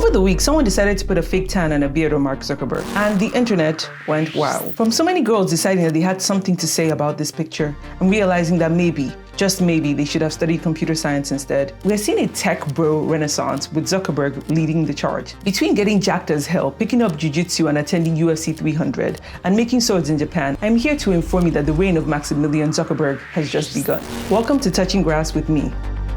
Over the week, someone decided to put a fake tan and a beard on Mark Zuckerberg, and the internet went wild. From so many girls deciding that they had something to say about this picture and realizing that maybe, just maybe, they should have studied computer science instead. We're seeing a tech bro renaissance with Zuckerberg leading the charge. Between getting jacked as hell, picking up jiu-jitsu and attending UFC 300, and making swords in Japan, I'm here to inform you that the reign of Maximilian Zuckerberg has just begun. Welcome to Touching Grass with me,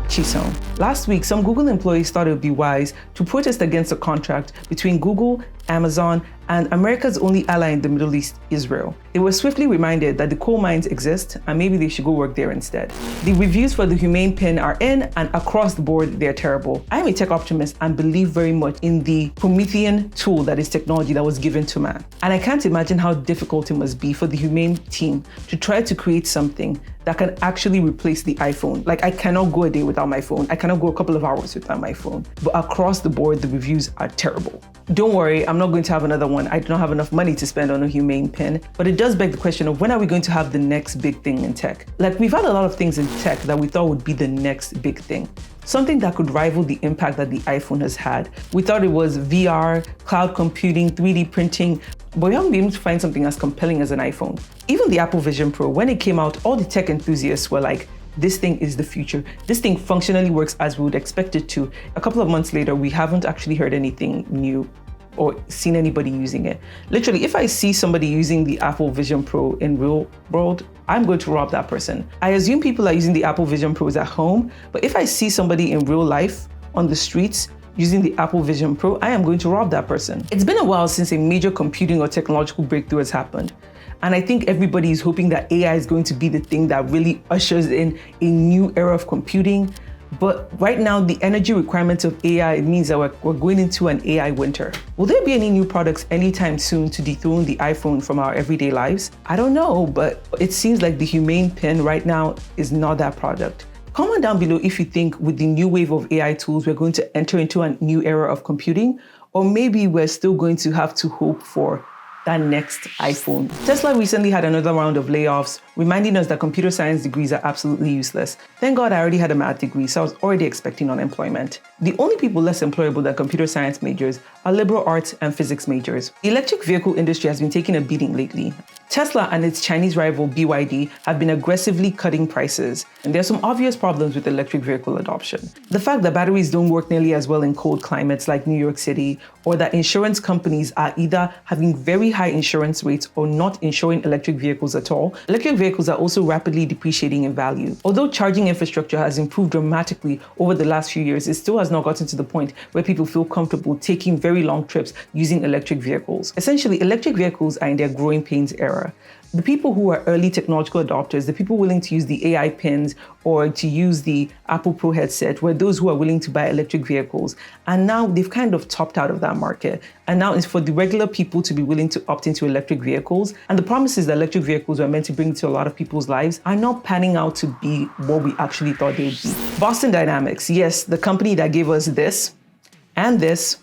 Chisom. Last week, some Google employees thought it would be wise to protest against a contract between Google, Amazon, and America's only ally in the Middle East, Israel. They were swiftly reminded that the coal mines exist and maybe they should go work there instead. The reviews for the Humane Pin are in, and across the board, they're terrible. I am a tech optimist and believe very much in the Promethean tool that is technology that was given to man. And I can't imagine how difficult it must be for the Humane team to try to create something that can actually replace the iPhone. Like, I cannot go a day without my phone. I cannot go a couple of hours without my phone. But across the board, the reviews are terrible. Don't worry, I'm not going to have another one. I do not have enough money to spend on a Humane Pin. But it does beg the question of, when are we going to have the next big thing in tech? Like, we've had a lot of things in tech that we thought would be the next big thing. Something that could rival the impact that the iPhone has had. We thought it was VR, cloud computing, 3D printing, but we haven't been able to find something as compelling as an iPhone. Even the Apple Vision Pro, when it came out, all the tech enthusiasts were like, this thing is the future. This thing functionally works as we would expect it to. A couple of months later, we haven't actually heard anything new or seen anybody using it. Literally, if I see somebody using the Apple Vision Pro in real world, I'm going to rob that person. I assume people are using the Apple Vision Pros at home, but if I see somebody in real life on the streets using the Apple Vision Pro, I am going to rob that person. It's been a while since a major computing or technological breakthrough has happened. And I think everybody is hoping that AI is going to be the thing that really ushers in a new era of computing. But right now, the energy requirements of AI means that we're going into an AI winter. Will there be any new products anytime soon to dethrone the iPhone from our everyday lives? I don't know, but it seems like the Humane Pin right now is not that product. Comment down below if you think with the new wave of AI tools, we're going to enter into a new era of computing, or maybe we're still going to have to hope for that next iPhone. Tesla recently had another round of layoffs, reminding us that computer science degrees are absolutely useless. Thank God I already had a math degree, so I was already expecting unemployment. The only people less employable than computer science majors are liberal arts and physics majors. The electric vehicle industry has been taking a beating lately. Tesla and its Chinese rival BYD have been aggressively cutting prices, and there are some obvious problems with electric vehicle adoption. The fact that batteries don't work nearly as well in cold climates like New York City, or that insurance companies are either having very high insurance rates or not insuring electric vehicles at all. Electric vehicles are also rapidly depreciating in value. Although charging infrastructure has improved dramatically over the last few years, it still has not gotten to the point where people feel comfortable taking very long trips using electric vehicles. Essentially, electric vehicles are in their growing pains era. The people who are early technological adopters, the people willing to use the AI pins or to use the Apple Pro headset, were those who are willing to buy electric vehicles. And now they've kind of topped out of that market. And now it's for the regular people to be willing to opt into electric vehicles. And the promises that electric vehicles were meant to bring to a lot of people's lives are not panning out to be what we actually thought they would be. Boston Dynamics, yes, the company that gave us this and this,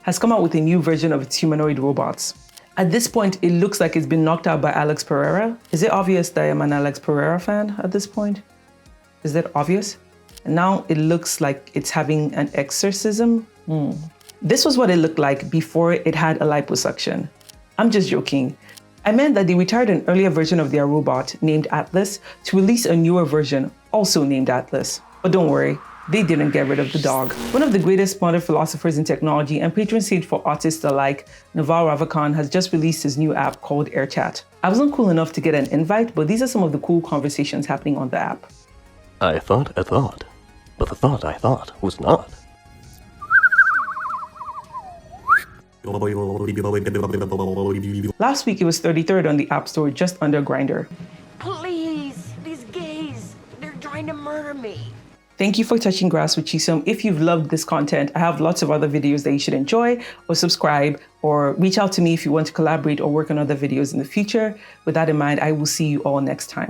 has come out with a new version of its humanoid robots. At this point, it looks like it's been knocked out by Alex Pereira. Is it obvious that I'm an Alex Pereira fan at this point? Is that obvious? And now it looks like it's having an exorcism. This was what it looked like before it had a liposuction. I'm just joking. I meant that they retired an earlier version of their robot named Atlas to release a newer version also named Atlas. But don't worry, they didn't get rid of the dog. One of the greatest modern philosophers in technology and patron saint for artists alike, Naval Ravikant, has just released his new app called AirChat. I wasn't cool enough to get an invite, but these are some of the cool conversations happening on the app. I thought, but the thought I thought was not. Last week it was 33rd on the App Store, just under Grindr. Please, these gays, they're trying to murder me. Thank you for touching grass with Chisom. If you've loved this content, I have lots of other videos that you should enjoy, or subscribe, or reach out to me if you want to collaborate or work on other videos in the future. With that in mind, I will see you all next time.